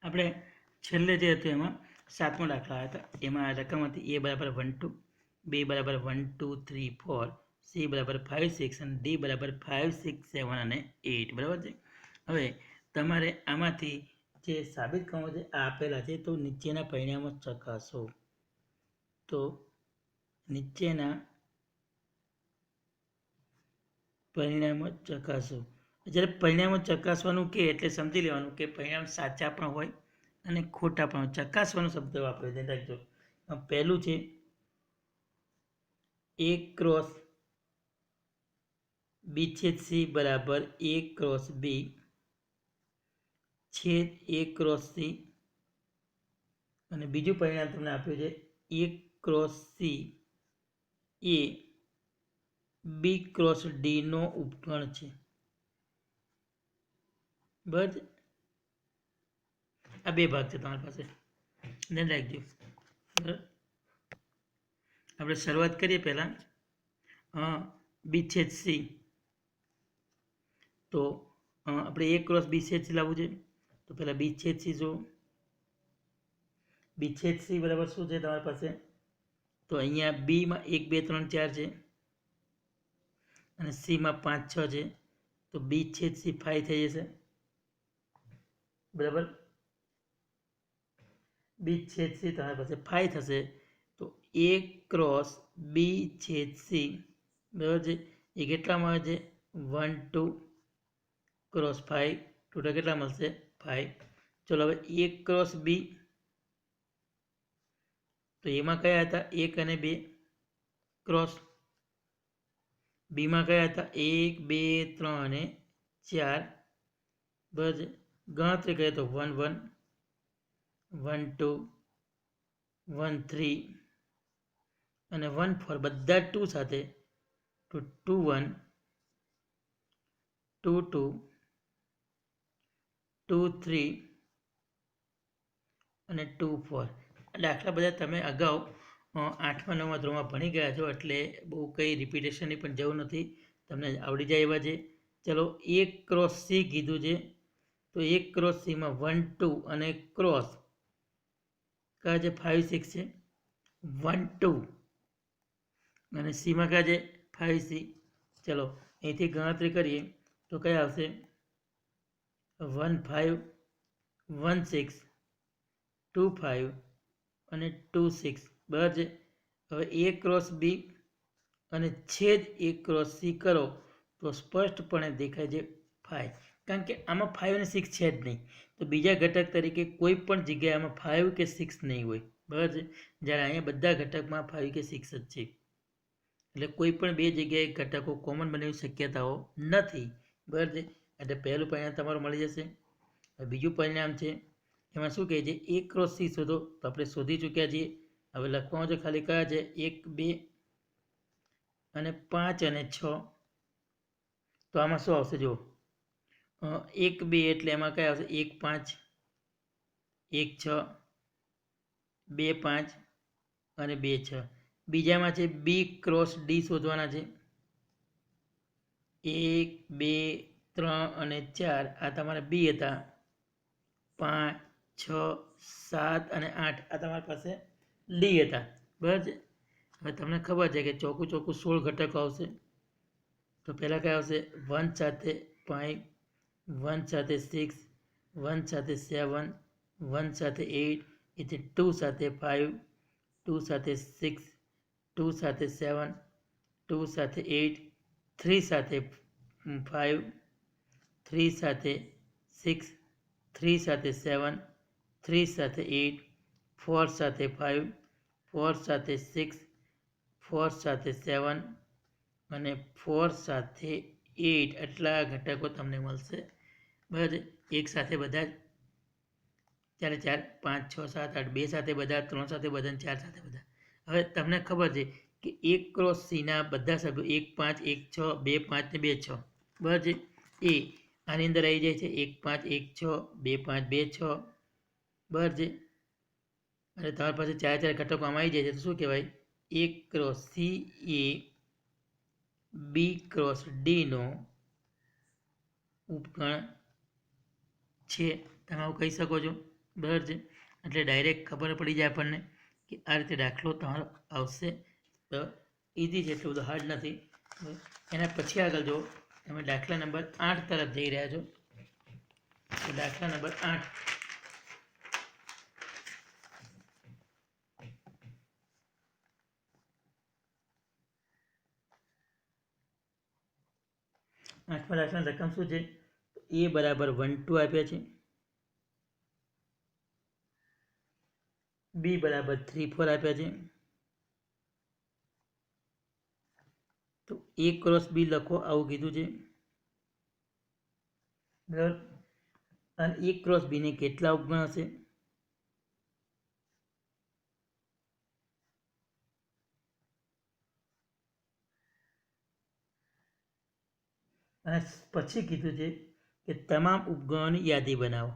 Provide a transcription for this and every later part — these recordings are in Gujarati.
આપણે છેલ્લે જે હતું એમાં 7મો દાખલા આવ્યા હતા. એમાં રકમ હતી a બરાબર 1 2, b બરાબર 1 2 3 4, c બરાબર 5 6 અને d બરાબર 5 6 7 અને 8. બરાબર છે. હવે તમારે આમાંથી જે સાબિત કરવાનું છે આ આપેલા છે, તો નીચેના પરિણામો ચકાસો. તો નીચેના પરિણામો ચકાસો. જ્યારે પરિણામો ચકાસવાનું કે એટલે સમજી લેવાનું કે પરિણામ સાચા પણ હોય અને ખોટા પણ હોય. ચકાસવાનો શબ્દ વાપર્યો, ધ્યાન રાખજો. પહેલું છે a ક્રોસ b છેદ c બરાબર a ક્રોસ b છેદ a ક્રોસ c, અને બીજું પરિણામ તમને આપ્યું છે a cross c A b cross d નો ઉપગણ છે. બસ આ બે ભાગ છે તમારી પાસે, ધ્યાન રાખજો. આપણે શરૂઆત કરીએ પહેલા b છેદ c. તો આપણે a ક્રોસ b છેદ c લાવવું છે. તો પહેલા b છેદ c જો b છેદ c બરાબર શું છે તમારી પાસે? તો અહીંયા b માં 1 2 3 4 છે અને c માં 5 6 છે. તો b છેદ c 5 થઈ જશે. બરાબર, b છેદ c તમારી પાસે 5 થશે. તો a ક્રોસ b છેદ c બરાબર છે એ કેટલામાં આવે છે? 1 2 ક્રોસ 5, ટોટલ કેટલા મળશે? 5. ચલો હવે a ક્રોસ b, તો એમાં કયા હતા? 1 અને 2 ક્રોસ. b માં કયા હતા? 1 2 3 અને 4. બરાબર, ગણતરી કરીએ તો 1 1 1 2 1 3 અને 1 4, બધા 2 સાથે. તો 2 1 2 2 2 3 અને 2 4. એટલે આટલા બધા તમે અગાઉ 8મા 9મા ધોરણમાં ભણી ગયા છો, એટલે બહુ કંઈ રિપીટેશનની પણ જરૂર નથી, તમને આવડી જાય એવા છે. ચલો 1 ક્રોસ c કીધું છે. તો 1 ક્રોસ c માં 1 2 અને ક્રોસ કયા છે? 5 6 છે. 1 2 અને c માં કયા છે? 5 c. ચલો અહીંથી ગણતરી કરીએ તો કયા આવશે? 1 5 1 6 2 5 અને 2 6. બરાબર છે. હવે a ક્રોસ b અને છેદ a ક્રોસ c કરો તો સ્પષ્ટપણે દેખાય છે 5, કારણ કે આમાં 5 અને 6 છે જ નહીં. તો બીજા ઘટક તરીકે કોઈ પણ જગ્યાએ આમાં 5 કે 6 નહીં હોય. બરાબર છે. જ્યારે અહીંયા બધા ઘટકમાં 5 કે 6 જ છે. એટલે કોઈ પણ બે જગ્યાએ ઘટકો કોમન બનવાની શક્યતાઓ નથી. બરાબર છે. એટલે પહેલું પરિણામ તમારું મળી જશે. બીજું પરિણામ છે એમાં શું કહે છે? a ક્રોસ c શોધો. તો આપણે શોધી ચૂક્યા છીએ. હવે લખવાનું છે ખાલી કયા છે? 1 2 અને 5 અને 6. તો આમાં શું આવશે? જુઓ, 1 2 એટલે એમાં કયા આવશે? 1 5 1 6 2 5 અને 2 6. બીજામાં છે b ક્રોસ d શોધવાના છે. 1 2 3 અને 4 આ તમારા b હતા. 5 6 7 અને 8 આ તમારી પાસે d હતા. બરાબર છે. હવે તમને ખબર છે કે ચોખ્ખું 16 ઘટકો આવશે. તો પહેલાં કયા આવશે? 1 સાથે 5, 1 સાથે 6, 1 સાથે 7, 1 સાથે 8, એટલે 2 સાથે 5, 2 સાથે 6, 2 સાથે 7, 2 સાથે 8, 3 સાથે 5, 3 સાથે 6, 3 સાથે 7, 3 સાથે 8, 4 સાથે 5, 4 સાથે 6, 4 સાથે 7 અને 4 સાથે 8. આટલા ઘટકો તમને મળશે. બરાબર. એક સાથે બધા 4 4 5 6 7 8, 2 સાથે બધા, 3 સાથે બધા, 4 સાથે બધા. હવે તમને ખબર છે કે 1 ક્રોસ c ના બધા સભ્યો 1 5 1 6 2 5 ને 2 6. બરાબર છે. એ આની અંદર આવી જાય છે 1 5 1 6 2 5 2 6. બરાબર છે. અને તમારી પાસે 4 4 ઘટકો આમાં આવી જાય છે. તો શું કહેવાય? 1 ક્રોસ c એ b ક્રોસ d નો ઉપગણ છે. તમે આવું કહી શકો છો. બરાબર છે. એટલે ડાયરેક્ટ ખબર પડી જાય આપણને કે આ રીતે દાખલો તમારો આવશે. તો ઇઝી છે, એટલું બધું હાર્ડ નથી. એના પછી આગળ જો તમે દાખલા નંબર 8 તરફ જઈ રહ્યા છો. તો દાખલા નંબર 8 8મા દાખલાની રકમ શું છે? એ બરાબર 1 2 આપ્યા છે, બી બરાબર 3 4 આપ્યા છે. તો એ ક્રોસ બી લખો આવું કીધું છે, બરાબર. અને એ ક્રોસ બીને કેટલા ઉપગણ હશે? અને પછી કીધું છે કે તમામ ઉપગણોની યાદી બનાવો.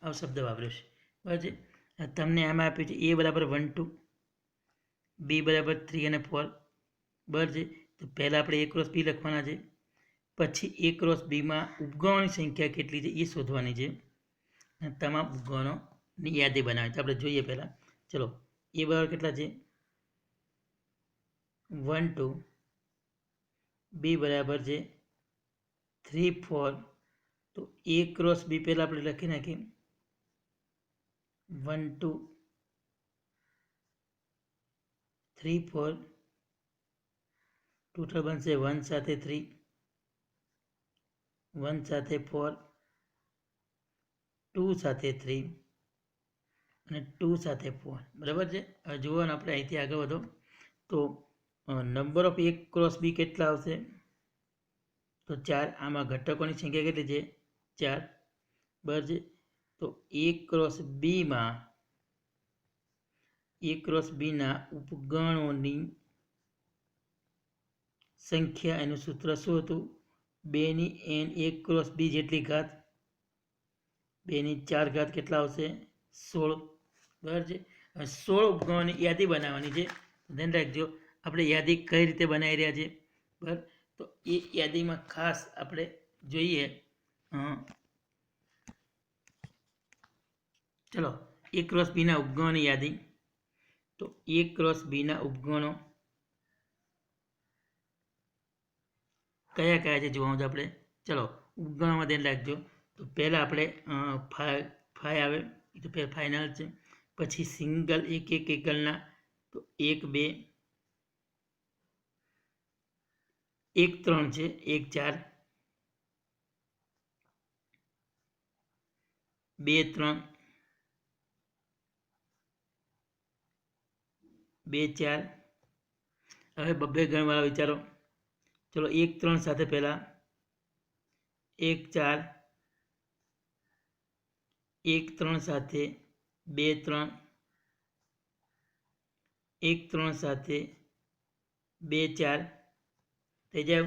આવો શબ્દ વાપર્યો છે, બરાબર છે. તમને આમાં આપ્યું છે એ બરાબર 1 2, બી બરાબર 3 અને 4, બરાબર છે. તો પહેલાં આપણે એ ક્રોસ બી લખવાના છે, પછી એ ક્રોસ બીમાં ઉપગણોની સંખ્યા કેટલી છે એ શોધવાની છે, અને તમામ ઉપગણોની યાદી બનાવવાની. તો આપણે જોઈએ પહેલાં. ચલો, એ બરાબર કેટલા છે? 1 2, બી બરાબર છે 3 4. તો એ ક્રોસ બી પહેલાં આપણે લખી નાખીએ 1 2 3 4. ટોટલ બનશે 1 સાથે 3, 1 સાથે 4, 2 સાથે 3 અને 2 સાથે 4, બરાબર છે. હવે જોવાનું આપણે અહીંથી આગળ વધો તો number of a cross b કેટલા આવશે? તો 4. આમાં ઘટકોની સંખ્યા કેટલી છે? 4, બરાબર છે. તો એ ક્રોસ બીમાં એ ક્રોસ બીના ઉપગણોની સંખ્યા, એનું સૂત્ર શું હતું? 2 ની n 1 ક્રોસ બી જેટલી ઘાત, 2 ની 4 ઘાત કેટલા આવશે? 16, બરાબર છે. 16 ઉપગણોની યાદી બનાવવાની છે. ધ્યાન રાખજો, આપણે યાદી કઈ રીતે બનાવી રહ્યા છે, બરાબર. તો એ યાદીમાં ખાસ આપણે જોઈએ. ચલો, એ ક્રોસ બીના ઉપગણોની યાદી. તો એ ક્રોસ બીના ઉપગણો કયા કયા છે જોવાનું છે આપણે. ચલો, ઉપગણોમાં ધ્યાન રાખજો. તો પહેલાં આપણે 5 આવે, એ તો પહેલાં ફાઇનલ છે. પછી સિંગલ એક એકલના, તો 1 2, 1 3 છે, 1 4, 2 3, 2 4. હવે બબ્બે ગણવાળા વિચારો. ચલો, 1 3 સાથે પહેલા 1 4, 1 3 સાથે 2 3, 1 3 સાથે 2 4 થઈ જાય,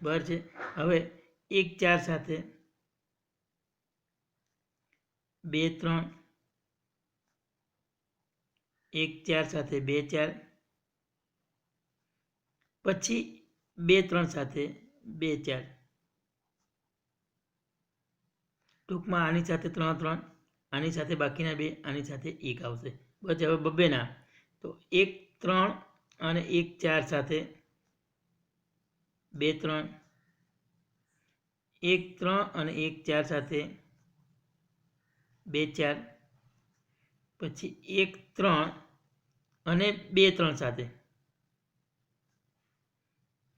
બરાબર છે. હવે 1 4 સાથે 2 3, 1 4 સાથે 2 4, પછી 2 3 સાથે 2 4. ટૂંકમાં આની સાથે 3 3, આની સાથે બાકીના 2, આની સાથે 1 આવશે, બસ. હવે બબ્બેના, તો 1 3 અને 1 4 સાથે 2 3, 1 3 અને 1 4 સાથે 2 4, પછી 1 3 અને 2 3 સાથે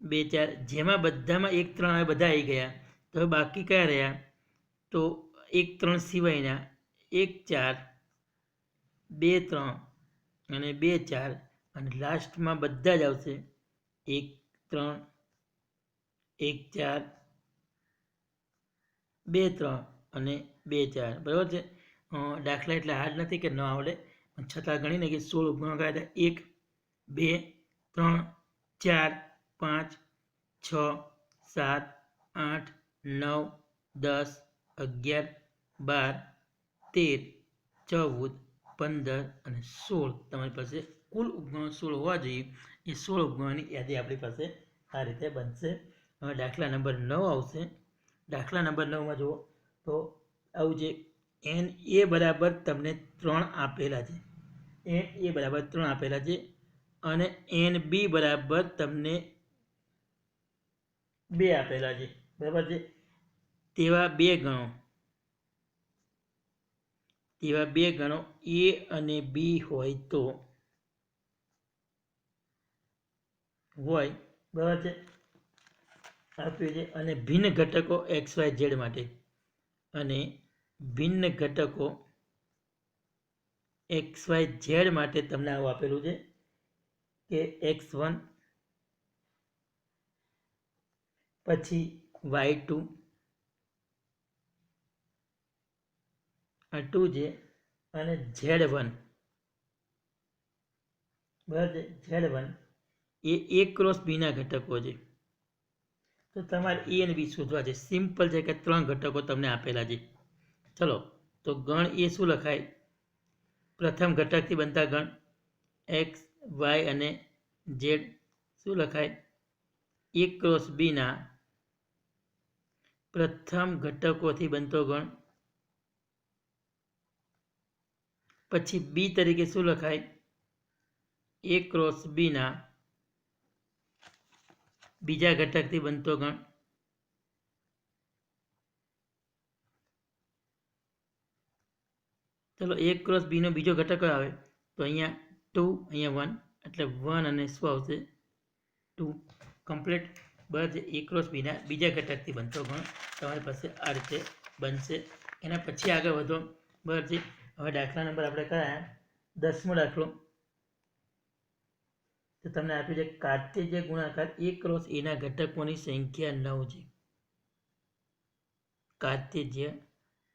2 4. જેમાં બધામાં 1 3 આવે, બધા આવી ગયા. તો હવે બાકી કયા રહ્યા? તો 1 3 સિવાયના 1 4, 2 3 અને 2 4, અને લાસ્ટમાં બધા જ આવશે 1 3, 1 4, 2 3 અને 2 4, બરાબર છે. દાખલા એટલે હાર્ડ નથી કે ન આવડે, પણ છતાં ગણીને કે 16 ઉપગણો કયા હતા? 1 2 3 4 5 6 7 8 9 10 11 12 13 14 15 અને 16. તમારી પાસે કુલ ઉપગણો 16 હોવા જોઈએ. એ 16 ઉપગણોની યાદી આપણી પાસે આ રીતે બનશે. હવે દાખલા નંબર 9 આવશે. દાખલા નંબર 9માં જુઓ તો આવું છે એન એ બરાબર તમને 3 આપેલા છે. એન એ બરાબર 3 આપેલા છે અને એન બી બરાબર તમને 2 આપેલા છે. બરાબર છે. તેવા બે ગણો એ અને બી હોય તો બરાબર છે આપ્યું છે. અને ભિન્ન ઘટકો એક્સ વાય ઝેડ માટે અને ભિન્ન ઘટકો એક્સ વાય ઝેડ માટે તમને આવું આપેલું છે કે x1 પછી y2 આ 2 છે અને z1 બરાબર છે. z1 એ a ક્રોસ બીના ઘટકો છે. તો તમારે એ અને બી શોધવા છે. સિમ્પલ છે કે 3 ઘટકો તમને આપેલા છે. ચલો તો ગણ એ શું લખાય? પ્રથમ ઘટકથી બનતા ગણ એક્સ વાય અને ઝેડ શું લખાય? એ ક્રોસ બીના પ્રથમ ઘટકોથી બનતો ગણ. પછી બી તરીકે શું લખાય? એ ક્રોસ બીના બીજા ઘટકથી બનતો ગણ. ચલો એ ક્રોસ બીનો બીજો ઘટક આવે તો અહીંયા 2 અહીંયા 1 એટલે 1 અને શું આવશે 2 કમ્પ્લીટ. બસ એ ક્રોસ બીના બીજા ઘટકથી બનતો ગણ તમારી પાસે આ રીતે બનશે. એના પછી આગળ વધો. બરાબર છે. હવે દાખલા નંબર આપણે કયા 10મો દાખલો. તો તમને આપ્યું છે કાર્ટેશિયન ગુણાકાર એ ક્રોસ એના ઘટકોની સંખ્યા 9 છે. કાર્ટેશિયન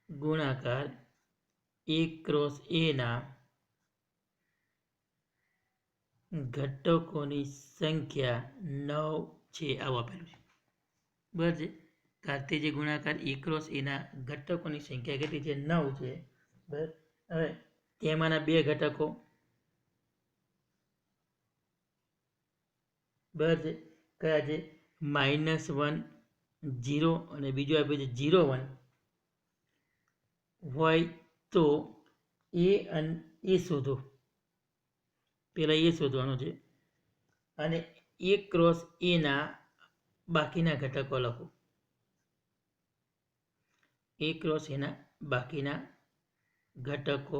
ગુણાકાર એ ક્રોસ એના ઘટકોની સંખ્યા 9 છે. આવું આપેલું છે. બરાબર છે. કાર્ટેશિયન ગુણાકાર એ ક્રોસ એના ઘટકોની સંખ્યા કેટલી છે? 9 છે. બરાબર. હવે તેમાંના બે ઘટકો બરાબર છે કયા છે? -1 0 અને બીજું આપ્યું છે 0 1 હોય તો એ શોધો. પહેલાં એ શોધવાનું છે અને એ ક્રોસ એના બાકીના ઘટકો લખો. એ ક્રોસ એના બાકીના ઘટકો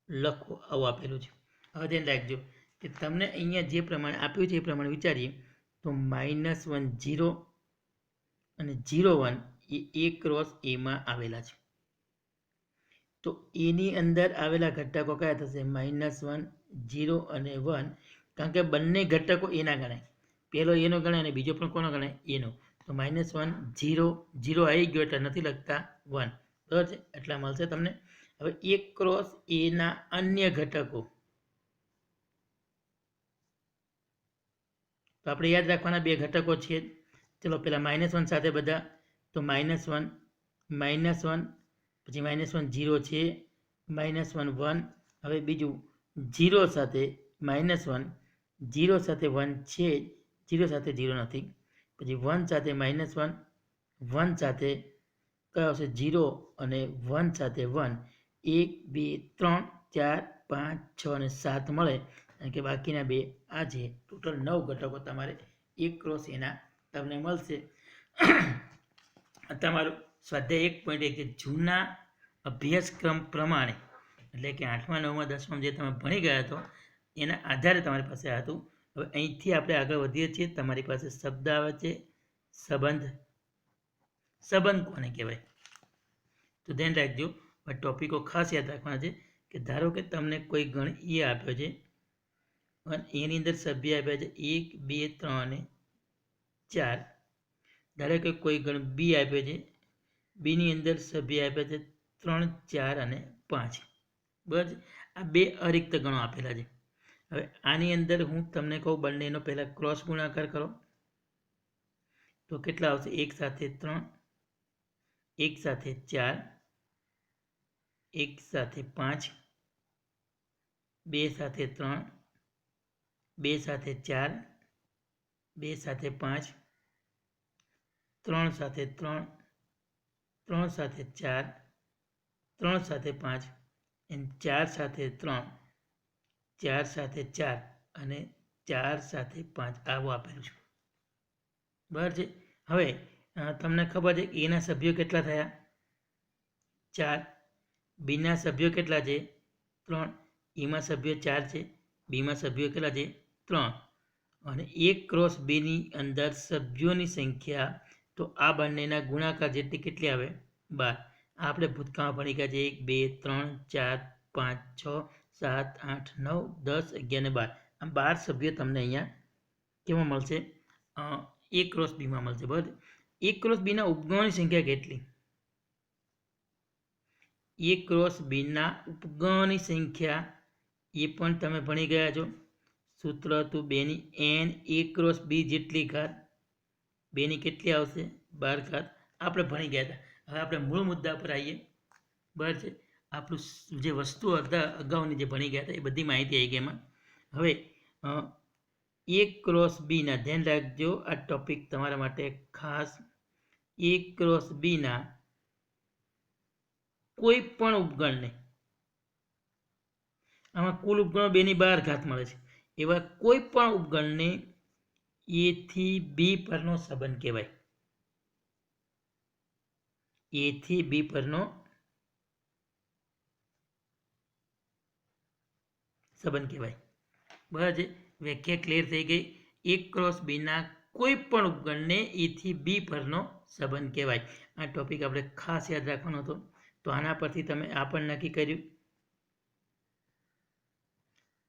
લખો આવું આપેલું છે. હવે ધ્યાન રાખજો કે તમને અહીંયા જે પ્રમાણે આપ્યું છે એ પ્રમાણે વિચારીએ તો -1 0 અને 0 1 એ ક્રોસ એમાં આવેલા છે. તો એની અંદર આવેલા ઘટકો કયા થશે? -1 0 અને 1. કારણ કે બંને ઘટકો એના ગણાય. પહેલો એનો ગણાય અને બીજો પણ કોનો ગણાય? એનો. તો -1 0 0 આવી ગયો એટલે નથી લખતા 1. બરાબર છે. એટલા મળશે તમને. હવે એ ક્રોસ એના અન્ય ઘટકો તો આપણે યાદ રાખવાના બે ઘટકો છે. ચલો પેલા -1 સાથે બધા તો -1 પછી -1 0 છે -1 1. હવે બીજું 0 સાથે -1 0 સાથે 1 છે 0 સાથે 0 નથી. પછી 1 સાથે -1 1 સાથે કયો આવશે? 0 અને 1 સાથે 1 1 2 3 4 5 6 અને 7 મળે. કારણ કે બાકીના બે આ છે. ટોટલ 9 ઘટકો તમારે એક ક્રોસ એના તમને મળશે. તમારું સ્વાધ્યાય 1.1 છે જૂના અભ્યાસક્રમ પ્રમાણે એટલે કે 8મા 9મા 10મા જે તમે ભણી ગયા હતો એના આધારે તમારી પાસે હતું. હવે અહીંથી આપણે આગળ વધીએ છીએ. તમારી પાસે શબ્દ આવે છે સંબંધ. સંબંધ કોને કહેવાય? તો ધ્યાન રાખજો. ટોપિકો ખાસ યાદ રાખવાના છે કે ધારો કે તમને કોઈ ગણ એ આપ્યો છે અને એની અંદર સભ્ય આપ્યા છે 1 2 3 અને 4. ધારો કે કોઈ ગણ બી આપ્યો છે. બીની અંદર સભ્ય આપ્યા છે 3 4 અને 5. બરાબર. આ બે અરિક્ત ગણો આપેલા છે. હવે આની અંદર હું તમને કહું બંનેનો પહેલાં ક્રોસ ગુણાકાર કરો તો કેટલા આવશે? 1 સાથે 3 1 સાથે 4 1 સાથે 5 2 સાથે 3 2 સાથે 4 2 સાથે 5, 3 સાથે 3, 3 સાથે 4, 3 સાથે 5 અને 4 સાથે 3, 4 સાથે 4 અને 4 સાથે 5 આવું આપેલું છે. બરાબર છે. હવે તમને ખબર છે એના સભ્યો કેટલા થયા? 4. બીના સભ્યો કેટલા છે? 3. એમાં સભ્યો 4 છે, બીમાં સભ્યો કેટલા છે? 3. અને A ક્રોસ બીની અંદર સભ્યોની સંખ્યા તો આ બંનેના ગુણાકાર જેટલી કેટલી આવે? 12. આપણે ભૂતકાળમાં ભણી ગયા છે 1, 2, 3, 4, 5, 6, 7, 8, 9, 10, 11 ને 12. આમ 12 સભ્યો તમને અહીંયા કેમાં મળશે? A ક્રોસ બીમાં મળશે. બરાબર. A ક્રોસ બીના ઉપગણોની સંખ્યા કેટલી? A ક્રોસ બીના ઉપગણોની સંખ્યા એ પણ તમે ભણી ગયા છો. સૂત્ર હતું 2 ની n A ક્રોસ બી જેટલી ઘાત. 2 ની કેટલી આવશે? 12 ઘાત. આપણે ભણી ગયા હતા. હવે આપણે મૂળ મુદ્દા પર આવીએ. બરાબર છે. આપણું જે વસ્તુ હતા અગાઉની જે ભણી ગયા હતા એ બધી માહિતી આવી ગઈ એમાં. હવે A ક્રોસ બીના ધ્યાન રાખજો, આ ટોપિક તમારા માટે ખાસ. A ક્રોસ બીના કોઈ પણ ઉપગણને, આમાં કુલ ઉપગણો 2 ની 12 ઘાત મળે છે, એવા કોઈ પણ ઉપગણને A થી B પરનો સંબંધ કહેવાય. A થી B પરનો સંબંધ કહેવાય. બરાબર છે. વ્યાખ્યા ક્લિયર થઈ ગઈ. A ક્રોસ બીના કોઈ પણ ઉપગણને A થી B પરનો સંબંધ કહેવાય. આ ટોપિક આપણે ખાસ યાદ રાખવાનો હતો. તો આના પરથી તમે આ પણ નક્કી કર્યું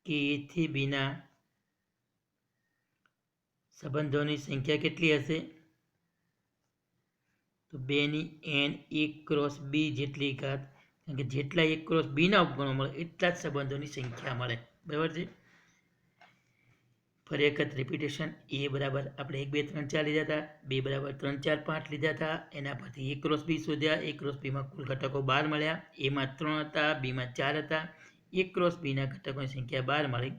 કે A થી B ના સંબંધોની સંખ્યા કેટલી હશે? તો 2 ની n A ક્રોસ B જેટલી ઘાત. કારણ કે જેટલા A ક્રોસ B ના ઉપગણો મળે એટલા જ સંબંધોની સંખ્યા મળે. બરાબર છે. ફરી વખત રિપીટેશન. A બરાબર આપણે 1, 2, 3, 4 લીધા હતા. 2 બરાબર 3, 4, 5 લીધા હતા. એના પરથી A ક્રોસ B શોધ્યા. A ક્રોસ બીમાં કુલ ઘટકો 12 મળ્યા. એમાં 3 હતા, બીમાં 4 હતા. A ક્રોસ બીના ઘટકોની સંખ્યા 12 મળી.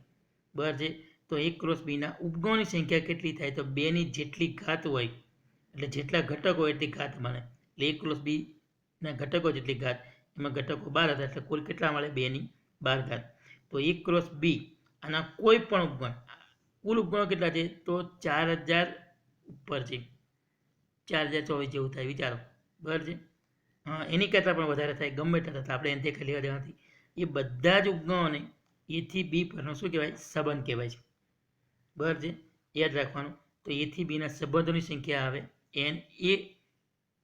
બરાબર છે. તો A ક્રોસ બીના ઉપગણોની સંખ્યા કેટલી થાય? તો 2 ની જેટલી ઘાત હોય એટલે જેટલા ઘટકો હોય એટલી ઘાત મળે. એટલે A ક્રોસ બીના ઘટકો જેટલી ઘાત, એમાં ઘટકો 12 હતા એટલે કુલ કેટલા મળે? 2 ની 12 ઘાત. તો A ક્રોસ બી આના કોઈ પણ ઉપગણ, કુલ ઉપગણો કેટલા છે? તો 4000 ઉપર છે. 4024 જેવું થાય, વિચારો. બરાબર છે. એની કરતાં પણ વધારે થાય, ગમે એટલા થતા, આપણે એનાથી ખાલી લેવા દેવાથી. એ બધા જ ઉપગણોને A થી B પરનો શું કહેવાય? સંબંધ કહેવાય છે. બરાબર છે. યાદ રાખવાનું. તો A થી B ના સંબંધોની સંખ્યા આવે n A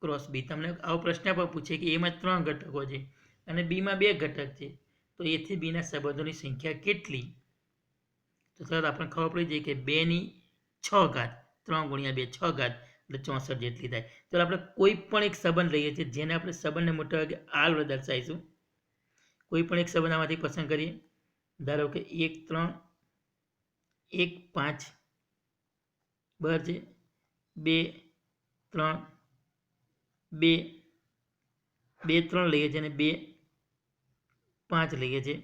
ક્રોસ B. તમને આવો પ્રશ્ન પણ પૂછે કે એમાં 3 ઘટકો છે અને બીમાં 2 ઘટક છે, તો A થી B ના સંબંધોની સંખ્યા કેટલી? તો તરત આપણને ખબર પડી જાય કે 2 ની 6 ઘાત. 3 ગુણ્યા 2 6 ઘાત એટલે 64 જેટલી થાય. તો આપણે કોઈ પણ એક સંબંધ લઈએ છીએ જેને આપણે સંબંધને મોટા ભાગે R વડે દર્શાવીશું. કોઈ પણ એક સંબંધ આમાંથી પસંદ કરીએ. ધારો કે 1, 3, 1, 5. બરાબર છે. 2, 3, 2, 2, 3 લઈએ છીએ અને 2, 5 લઈએ છીએ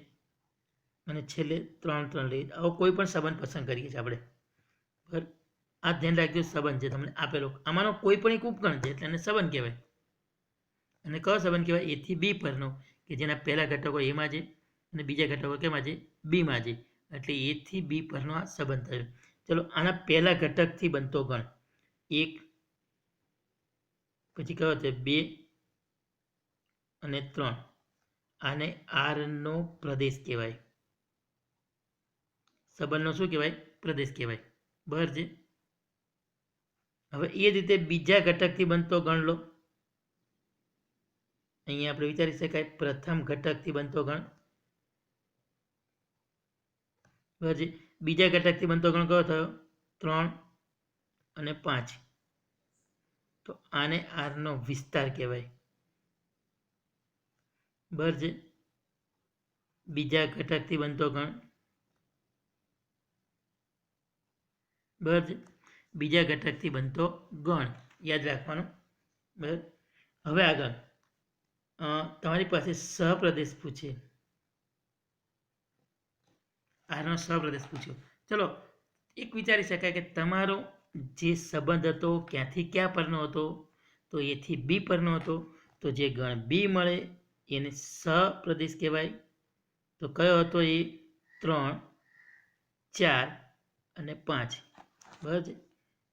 અને છેલ્લે 3, 3 લઈએ. આવો કોઈ પણ સંબંધ પસંદ કરીએ છીએ આપણે. બરાબર. આ ધ્યાન રાખજો, સંબંધ છે તમને આપેલો. આમાંનો કોઈ પણ એક ઉપગણ છે એટલે એને સંબંધ કહેવાય. અને કયો સંબંધ કહેવાય? A થી B પરનો, કે જેના પહેલા ઘટકો એમાં છે અને બીજા ઘટકો કેમાં છે? બીમાં છે. એટલે A થી B પરનો આ સંબંધ થયો. ચલો, આના પહેલા ઘટકથી બનતો ગણ 1, પછી કયો છે? 2 અને 3. આને R નો પ્રદેશ કહેવાય. સંબંધનો શું કહેવાય? પ્રદેશ કહેવાય. બરાબર છે. હવે એ રીતે બીજા ઘટકથી બનતો ગણ લો. અહીંયા આપણે વિચારી શકાય પ્રથમ ઘટકથી બનતો ગણ. બરાબર છે. બીજા ઘટકથી બનતો ગણ કયો થયો? 3 અને 5. તો આને R નો વિસ્તાર કહેવાય. બરાબર છે. બીજા ઘટકથી બનતો ગણ. બરાબર છે. બીજા ઘટકથી બનતો ગણ યાદ રાખવાનું. બરાબર. હવે આગળ તમારી પાસે સહપ્રદેશ પૂછે. આનો સહપ્રદેશ પૂછ્યો. ચલો, એક વિચારી શકાય કે તમારો જે સંબંધ હતો ક્યાંથી ક્યાં પરનો હતો, તો એથી બી પરનો હતો. તો જે ગણ બી મળે એને સપ્રદેશ કહેવાય. તો કયો હતો એ? 3, 4 અને 5. બરાબર છે.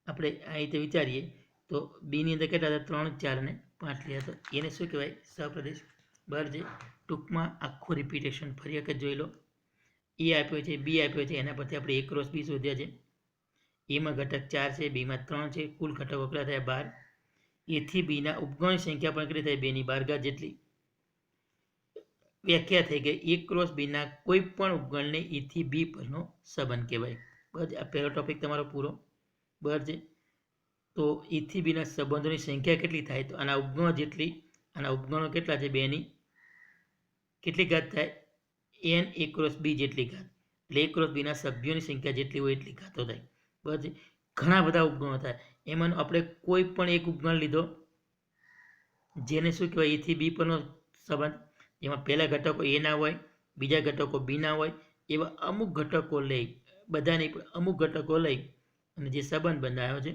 આપણે આ રીતે વિચારીએ તો બીની અંદર કેટલા હતા? 3, 4 અને 5 લીધા. તો એને શું કહેવાય? સપ્રદેશ. બરાબર છે. ટૂંકમાં આખું રિપીટેશન ફરી વખત જોઈ લો. એ આપ્યો છે, બી આપ્યો છે, એના પરથી આપણે A ક્રોસ બી શોધ્યા છે. એમાં ઘટક 4 છે, બીમાં 3 છે, કુલ ઘટકો કેટલા થયા? 12. એથી બીના ઉપગણની સંખ્યા પણ કેટલી થાય? 2ની 12 જેટલી. વ્યાખ્યા થઈ ગઈ. A ક્રોસ બીના કોઈ પણ ઉપગણને એથી બી પરનો સંબંધ કહેવાય. બરાબર. આ પહેલો ટોપિક તમારો પૂરો. બરાબર છે. તો એથી બીના સંબંધોની સંખ્યા કેટલી થાય? તો આના ઉપગણો જેટલી. આના ઉપગણો કેટલા છે? 2ની કેટલી ઘાત થાય? n A ક્રોસ બી જેટલી ઘાત. એટલે A ક્રોસ બીના સભ્યોની સંખ્યા જેટલી હોય એટલી ઘાતો થાય. બરાબર છે. ઘણા બધા ઉપગણો થાય. એમાંનો આપણે કોઈ પણ એક ઉપગણ લીધો જેને શું કહેવાય? એથી બી પરનો સંબંધ. જેમાં પહેલા ઘટકો એ ના હોય, બીજા ઘટકો બી ના હોય, એવા અમુક ઘટકો લઈ, બધાની અમુક ઘટકો લઈ અને જે સંબંધ બનાવ્યો છે.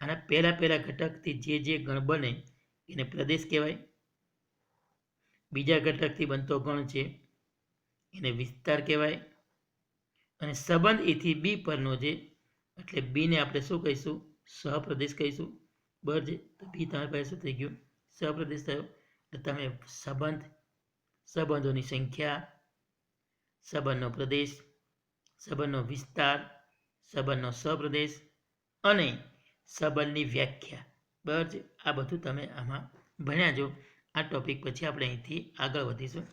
આના પહેલા ઘટકથી જે ગણ બને એને પ્રદેશ કહેવાય. બીજા ઘટકથી બનતો ગણ છે એને વિસ્તાર કહેવાય. અને સંબંધ એથી બી પરનો છે એટલે બીને આપણે શું કહીશું? સહપ્રદેશ કહીશું. બરાબર છે. તો બી તમારી પાસે શું થઈ ગયું? સહપ્રદેશ થયો. એટલે તમે સંબંધ, સંબંધોની સંખ્યા, સંબંધનો પ્રદેશ, સંબંધનો વિસ્તાર, સંબંધનો સહપ્રદેશ અને સંબંધની વ્યાખ્યા, બરાબર છે, આ બધું તમે આમાં ભણ્યા છો. આ ટોપિક પછી આપણે અહીંથી આગળ વધીશું.